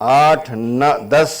8, 9, 10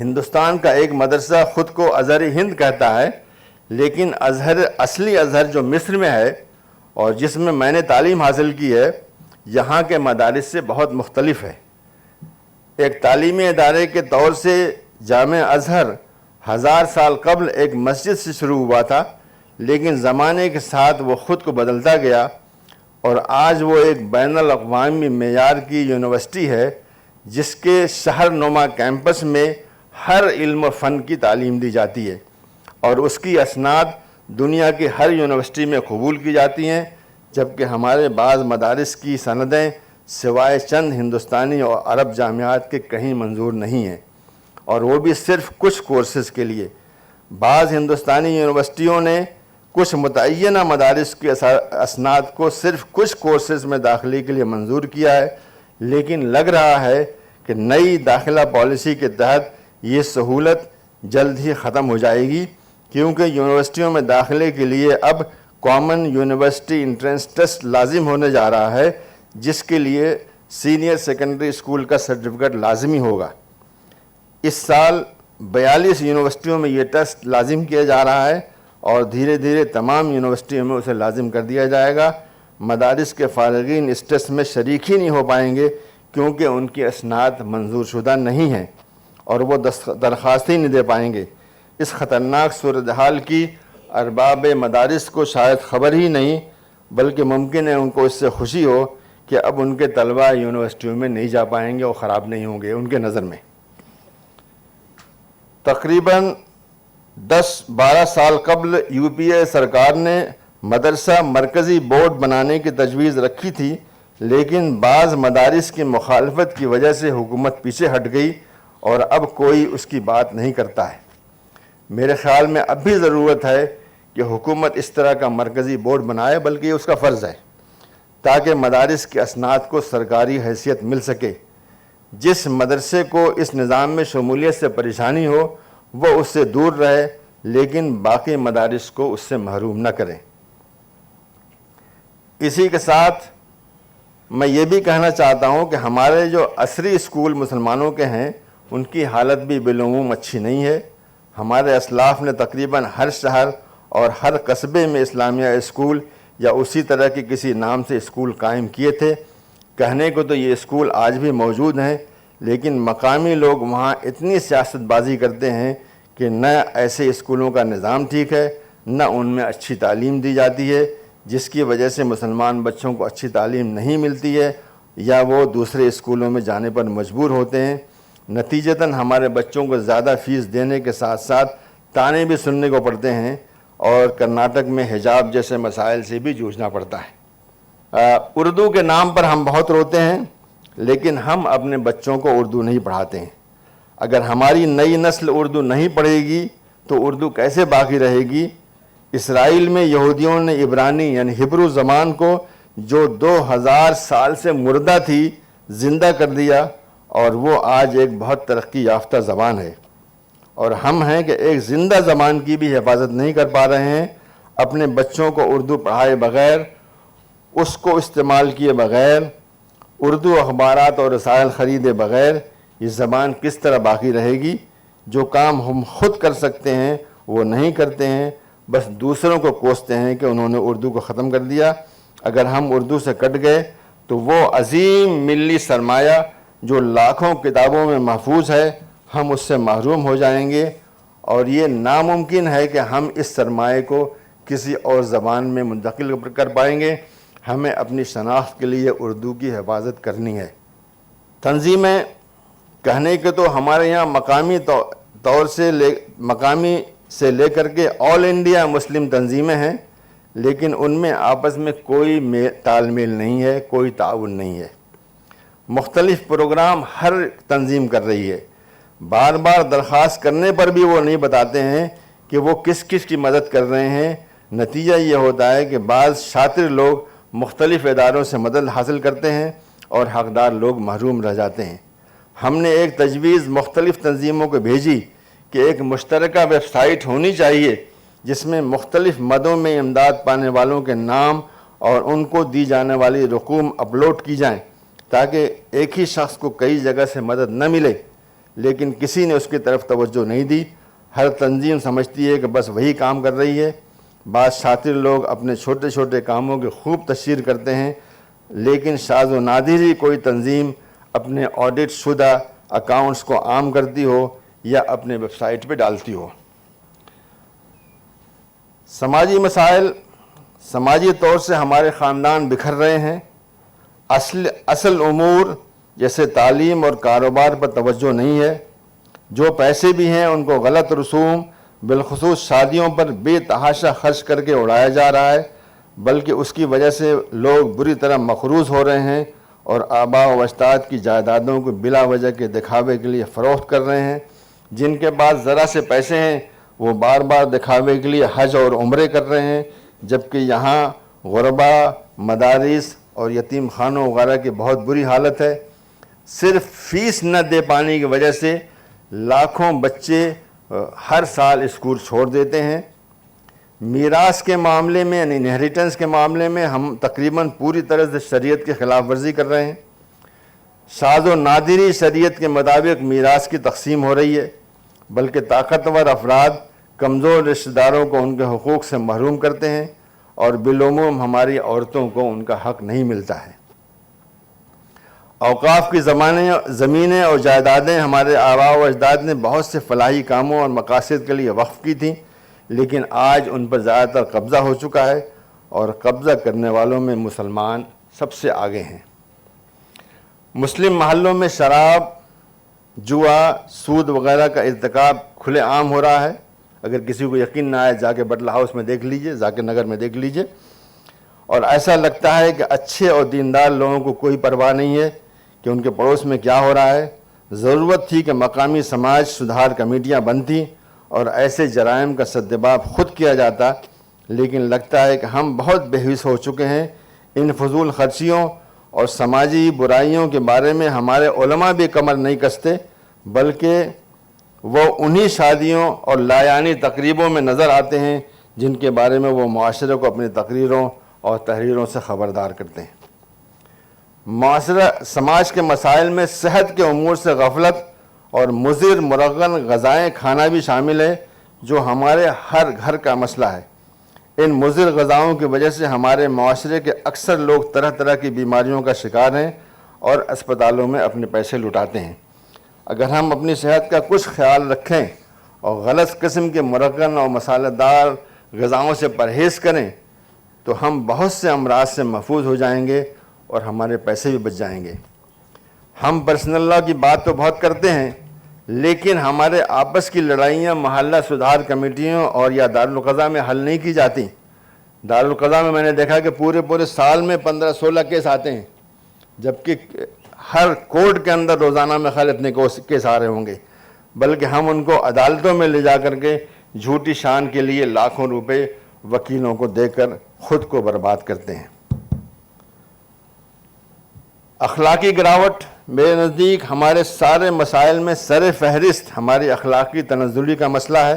ہندوستان کا ایک مدرسہ خود کو ازہر ہند کہتا ہے، لیکن اصلی ازہر جو مصر میں ہے اور جس میں نے تعلیم حاصل کی ہے، یہاں کے مدارس سے بہت مختلف ہے۔ ایک تعلیمی ادارے کے طور سے جامع ازہر 1000 سال قبل ایک مسجد سے شروع ہوا تھا، لیکن زمانے کے ساتھ وہ خود کو بدلتا گیا اور آج وہ ایک بین الاقوامی معیار کی یونیورسٹی ہے، جس کے شہر نما کیمپس میں ہر علم و فن کی تعلیم دی جاتی ہے اور اس کی اسناد دنیا کی ہر یونیورسٹی میں قبول کی جاتی ہیں، جبکہ ہمارے بعض مدارس کی سندیں سوائے چند ہندوستانی اور عرب جامعات کے کہیں منظور نہیں ہیں، اور وہ بھی صرف کچھ کورسز کے لیے۔ بعض ہندوستانی یونیورسٹیوں نے کچھ متعینہ مدارس کی اسناد کو صرف کچھ کورسز میں داخلے کے لیے منظور کیا ہے، لیکن لگ رہا ہے کہ نئی داخلہ پالیسی کے تحت یہ سہولت جلد ہی ختم ہو جائے گی، کیونکہ یونیورسٹیوں میں داخلے کے لیے اب کامن یونیورسٹی انٹرنس ٹیسٹ لازم ہونے جا رہا ہے، جس کے لیے سینئر سیکنڈری اسکول کا سرٹیفکیٹ لازمی ہوگا۔ اس سال 42 یونیورسٹیوں میں یہ ٹیسٹ لازم کیا جا رہا ہے اور دھیرے دھیرے تمام یونیورسٹیوں میں اسے لازم کر دیا جائے گا۔ مدارس کے فارغین اس ٹیسٹ میں شریک ہی نہیں ہو پائیں گے کیونکہ ان کی اسناد منظور شدہ نہیں ہیں اور وہ درخواست ہی نہیں دے پائیں گے۔ اس خطرناک صورتحال کی ارباب مدارس کو شاید خبر ہی نہیں، بلکہ ممکن ہے ان کو اس سے خوشی ہو کہ اب ان کے طلبہ یونیورسٹیوں میں نہیں جا پائیں گے اور خراب نہیں ہوں گے ان کے نظر میں۔ تقریباً 10-12 سال قبل یو پی اے سرکار نے مدرسہ مرکزی بورڈ بنانے کی تجویز رکھی تھی، لیکن بعض مدارس کی مخالفت کی وجہ سے حکومت پیچھے ہٹ گئی اور اب کوئی اس کی بات نہیں کرتا ہے۔ میرے خیال میں اب بھی ضرورت ہے کہ حکومت اس طرح کا مرکزی بورڈ بنائے، بلکہ یہ اس کا فرض ہے، تاکہ مدارس کی اسناد کو سرکاری حیثیت مل سکے۔ جس مدرسے کو اس نظام میں شمولیت سے پریشانی ہو وہ اس سے دور رہے، لیکن باقی مدارس کو اس سے محروم نہ کریں۔ اسی کے ساتھ میں یہ بھی کہنا چاہتا ہوں کہ ہمارے جو عصری اسکول مسلمانوں کے ہیں ان کی حالت بھی بالعموم اچھی نہیں ہے۔ ہمارے اسلاف نے تقریباً ہر شہر اور ہر قصبے میں اسلامیہ اسکول یا اسی طرح کے کسی نام سے اسکول قائم کیے تھے۔ کہنے کو تو یہ اسکول آج بھی موجود ہیں، لیکن مقامی لوگ وہاں اتنی سیاست بازی کرتے ہیں کہ نہ ایسے اسکولوں کا نظام ٹھیک ہے، نہ ان میں اچھی تعلیم دی جاتی ہے، جس کی وجہ سے مسلمان بچوں کو اچھی تعلیم نہیں ملتی ہے یا وہ دوسرے اسکولوں میں جانے پر مجبور ہوتے ہیں۔ نتیجتاً ہمارے بچوں کو زیادہ فیس دینے کے ساتھ ساتھ طعنے بھی سننے کو پڑتے ہیں اور کرناٹک میں حجاب جیسے مسائل سے بھی جوجھنا پڑتا ہے۔ اردو کے نام پر ہم بہت روتے ہیں، لیکن ہم اپنے بچوں کو اردو نہیں پڑھاتے ہیں۔ اگر ہماری نئی نسل اردو نہیں پڑھے گی تو اردو کیسے باقی رہے گی؟ اسرائیل میں یہودیوں نے عبرانی یعنی ہبرو زبان کو جو 2000 سال سے مردہ تھی زندہ کر دیا، اور وہ آج ایک بہت ترقی یافتہ زبان ہے، اور ہم ہیں کہ ایک زندہ زبان کی بھی حفاظت نہیں کر پا رہے ہیں۔ اپنے بچوں کو اردو پڑھائے بغیر، اس کو استعمال کیے بغیر، اردو اخبارات اور رسائل خریدے بغیر یہ زبان کس طرح باقی رہے گی؟ جو کام ہم خود کر سکتے ہیں وہ نہیں کرتے ہیں، بس دوسروں کو کوستے ہیں کہ انہوں نے اردو کو ختم کر دیا۔ اگر ہم اردو سے کٹ گئے تو وہ عظیم ملی سرمایہ جو لاکھوں کتابوں میں محفوظ ہے، ہم اس سے محروم ہو جائیں گے، اور یہ ناممکن ہے کہ ہم اس سرمایہ کو کسی اور زبان میں منتقل کر پائیں گے۔ ہمیں اپنی شناخت کے لیے اردو کی حفاظت کرنی ہے۔ تنظیمیں کہنے کے تو ہمارے یہاں مقامی سے لے کر کے آل انڈیا مسلم تنظیمیں ہیں، لیکن ان میں آپس میں کوئی تال میل نہیں ہے، کوئی تعاون نہیں ہے۔ مختلف پروگرام ہر تنظیم کر رہی ہے، بار بار درخواست کرنے پر بھی وہ نہیں بتاتے ہیں کہ وہ کس کس کی مدد کر رہے ہیں۔ نتیجہ یہ ہوتا ہے کہ بعض شاطر لوگ مختلف اداروں سے مدد حاصل کرتے ہیں اور حقدار لوگ محروم رہ جاتے ہیں۔ ہم نے ایک تجویز مختلف تنظیموں کو بھیجی کہ ایک مشترکہ ویب سائٹ ہونی چاہیے جس میں مختلف مدوں میں امداد پانے والوں کے نام اور ان کو دی جانے والی رقوم اپلوڈ کی جائیں، تاکہ ایک ہی شخص کو کئی جگہ سے مدد نہ ملے۔ لیکن کسی نے اس کی طرف توجہ نہیں دی۔ ہر تنظیم سمجھتی ہے کہ بس وہی کام کر رہی ہے۔ بعض شاطر لوگ اپنے چھوٹے چھوٹے کاموں کی خوب تشہیر کرتے ہیں، لیکن شاذ و نادر ہی کوئی تنظیم اپنے آڈٹ شدہ اکاؤنٹس کو عام کرتی ہو یا اپنے ویب سائٹ پہ ڈالتی ہو۔ سماجی مسائل، سماجی طور سے ہمارے خاندان بکھر رہے ہیں۔ اصل امور جیسے تعلیم اور کاروبار پر توجہ نہیں ہے۔ جو پیسے بھی ہیں ان کو غلط رسوم، بالخصوص شادیوں پر بے تحاشا خرچ کر کے اڑایا جا رہا ہے، بلکہ اس کی وجہ سے لوگ بری طرح مقروض ہو رہے ہیں اور آباء و اجداد کی جائیدادوں کو بلا وجہ کے دکھاوے کے لیے فروخت کر رہے ہیں۔ جن کے پاس ذرا سے پیسے ہیں وہ بار بار دکھاوے کے لیے حج اور عمرے کر رہے ہیں، جبکہ یہاں غربا، مدارس اور یتیم خانوں وغیرہ کی بہت بری حالت ہے۔ صرف فیس نہ دے پانے کی وجہ سے لاکھوں بچے ہر سال اسکول چھوڑ دیتے ہیں۔ میراث کے معاملے میں یعنی انہیریٹنس کے معاملے میں ہم تقریباً پوری طرح سے شریعت کی خلاف ورزی کر رہے ہیں۔ شاذ و نادری شریعت کے مطابق میراث کی تقسیم ہو رہی ہے، بلکہ طاقتور افراد کمزور رشتہ داروں کو ان کے حقوق سے محروم کرتے ہیں اور بالعموم ہماری عورتوں کو ان کا حق نہیں ملتا ہے۔ اوقاف کی زمینیں اور جائیدادیں ہمارے آباء و اجداد نے بہت سے فلاحی کاموں اور مقاصد کے لیے وقف کی تھیں، لیکن آج ان پر زیادہ تر قبضہ ہو چکا ہے اور قبضہ کرنے والوں میں مسلمان سب سے آگے ہیں۔ مسلم محلوں میں شراب، جوا، سود وغیرہ کا ارتکاب کھلے عام ہو رہا ہے۔ اگر کسی کو یقین نہ آئے جا کے بٹلہ ہاؤس میں دیکھ لیجئے، ذاکر نگر میں دیکھ لیجئے، اور ایسا لگتا ہے کہ اچھے اور دیندار لوگوں کو کوئی پرواہ نہیں ہے کہ ان کے پڑوس میں کیا ہو رہا ہے۔ ضرورت تھی کہ مقامی سماج سدھار کمیٹیاں بنتی اور ایسے جرائم کا سدباب خود کیا جاتا، لیکن لگتا ہے کہ ہم بہت بےحوث ہو چکے ہیں۔ ان فضول خرچیوں اور سماجی برائیوں کے بارے میں ہمارے علماء بھی کمر نہیں کستے، بلکہ وہ انہی شادیوں اور لایانی تقریبوں میں نظر آتے ہیں جن کے بارے میں وہ معاشرے کو اپنی تقریروں اور تحریروں سے خبردار کرتے ہیں۔ سماج کے مسائل میں صحت کے امور سے غفلت اور مضر مرغن غذائیں کھانا بھی شامل ہے، جو ہمارے ہر گھر کا مسئلہ ہے۔ ان مضر غذاؤں کی وجہ سے ہمارے معاشرے کے اکثر لوگ طرح طرح کی بیماریوں کا شکار ہیں اور اسپتالوں میں اپنے پیسے لٹاتے ہیں۔ اگر ہم اپنی صحت کا کچھ خیال رکھیں اور غلط قسم کے مرغن اور مسالہ دار غذاؤں سے پرہیز کریں تو ہم بہت سے امراض سے محفوظ ہو جائیں گے اور ہمارے پیسے بھی بچ جائیں گے۔ ہم پرسنل لاء کی بات تو بہت کرتے ہیں، لیکن ہمارے آپس کی لڑائیاں محلہ سدھار کمیٹیوں اور یا دارالقضاء میں حل نہیں کی جاتی۔ دارالقضاء میں نے دیکھا کہ پورے سال میں 15-16 کیس آتے ہیں، جبکہ ہر کورٹ کے اندر روزانہ میں خیال اتنے کیس آ رہے ہوں گے، بلکہ ہم ان کو عدالتوں میں لے جا کر کے جھوٹی شان کے لیے لاکھوں روپے وکیلوں کو دے کر خود کو برباد کرتے ہیں۔ اخلاقی گراوٹ، میرے نزدیک ہمارے سارے مسائل میں سر فہرست ہماری اخلاقی تنزلی کا مسئلہ ہے۔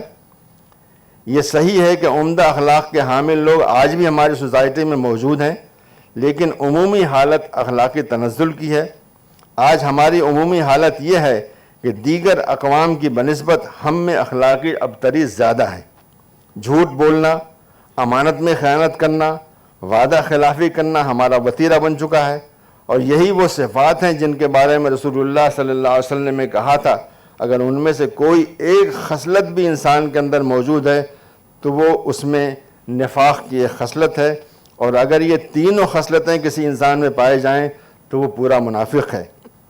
یہ صحیح ہے کہ عمدہ اخلاق کے حامل لوگ آج بھی ہماری سوسائٹی میں موجود ہیں، لیکن عمومی حالت اخلاقی تنزل کی ہے۔ آج ہماری عمومی حالت یہ ہے کہ دیگر اقوام کی بنسبت ہم میں اخلاقی ابتری زیادہ ہے۔ جھوٹ بولنا، امانت میں خیانت کرنا، وعدہ خلافی کرنا ہمارا وتیرہ بن چکا ہے، اور یہی وہ صفات ہیں جن کے بارے میں رسول اللہ صلی اللہ علیہ وسلم نے کہا تھا اگر ان میں سے کوئی ایک خصلت بھی انسان کے اندر موجود ہے تو وہ اس میں نفاق کی ایک خصلت ہے، اور اگر یہ تینوں خصلتیں کسی انسان میں پائے جائیں تو وہ پورا منافق ہے۔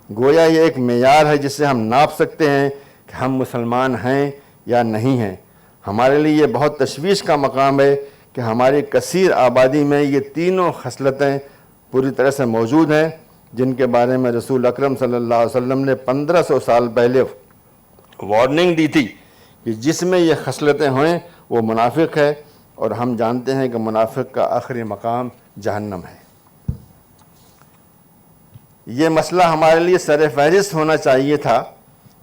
گویا یہ ایک معیار ہے جس سے ہم ناپ سکتے ہیں کہ ہم مسلمان ہیں یا نہیں ہیں۔ ہمارے لیے یہ بہت تشویش کا مقام ہے کہ ہماری کثیر آبادی میں یہ تینوں خصلتیں پوری طرح سے موجود ہیں، جن کے بارے میں رسول اکرم صلی اللہ علیہ وسلم نے 1500 سال پہلے وارننگ دی تھی کہ جس میں یہ خصلتیں ہوئیں وہ منافق ہے، اور ہم جانتے ہیں کہ منافق کا آخری مقام جہنم ہے۔ یہ مسئلہ ہمارے لیے سر فہرست ہونا چاہیے تھا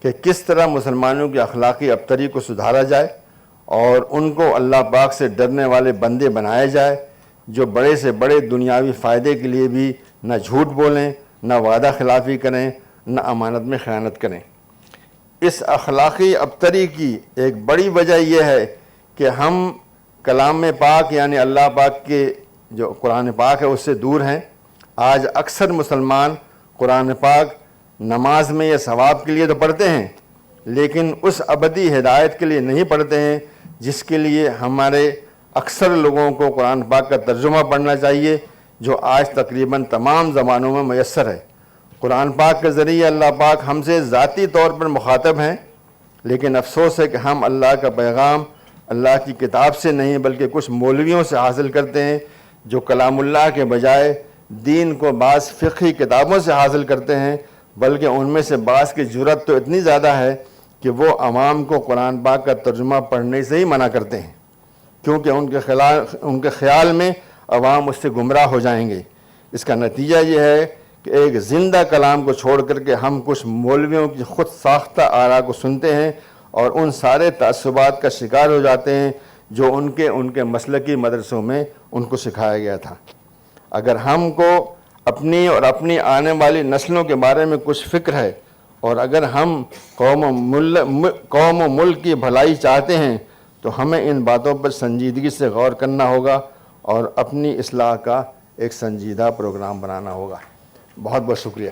کہ کس طرح مسلمانوں کی اخلاقی ابتری کو سدھارا جائے اور ان کو اللہ پاک سے ڈرنے والے بندے بنایا جائے، جو بڑے سے بڑے دنیاوی فائدے کے لیے بھی نہ جھوٹ بولیں، نہ وعدہ خلافی کریں، نہ امانت میں خیانت کریں۔ اس اخلاقی ابتری کی ایک بڑی وجہ یہ ہے کہ ہم کلام پاک یعنی اللہ پاک کے جو قرآن پاک ہے اس سے دور ہیں۔ آج اکثر مسلمان قرآن پاک نماز میں یا ثواب کے لیے تو پڑھتے ہیں، لیکن اس ابدی ہدایت کے لیے نہیں پڑھتے ہیں جس کے لیے ہمارے اکثر لوگوں کو قرآن پاک کا ترجمہ پڑھنا چاہیے، جو آج تقریباً تمام زبانوں میں میسر ہے۔ قرآن پاک کے ذریعے اللہ پاک ہم سے ذاتی طور پر مخاطب ہیں، لیکن افسوس ہے کہ ہم اللہ کا پیغام اللہ کی کتاب سے نہیں بلکہ کچھ مولویوں سے حاصل کرتے ہیں، جو کلام اللہ کے بجائے دین کو بعض فقہی کتابوں سے حاصل کرتے ہیں، بلکہ ان میں سے بعض کی جرأت تو اتنی زیادہ ہے کہ وہ عوام کو قرآن پاک کا ترجمہ پڑھنے سے ہی منع کرتے ہیں، کیونکہ ان کے خیال میں عوام اس سے گمراہ ہو جائیں گے۔ اس کا نتیجہ یہ ہے کہ ایک زندہ کلام کو چھوڑ کر کے ہم کچھ مولویوں کی خود ساختہ آراء کو سنتے ہیں اور ان سارے تعصبات کا شکار ہو جاتے ہیں جو ان کے مسلکی مدرسوں میں ان کو سکھایا گیا تھا۔ اگر ہم کو اپنی اور اپنی آنے والی نسلوں کے بارے میں کچھ فکر ہے، اور اگر ہم قوم و ملک کی بھلائی چاہتے ہیں، تو ہمیں ان باتوں پر سنجیدگی سے غور کرنا ہوگا اور اپنی اصلاح کا ایک سنجیدہ پروگرام بنانا ہوگا۔ بہت بہت شکریہ۔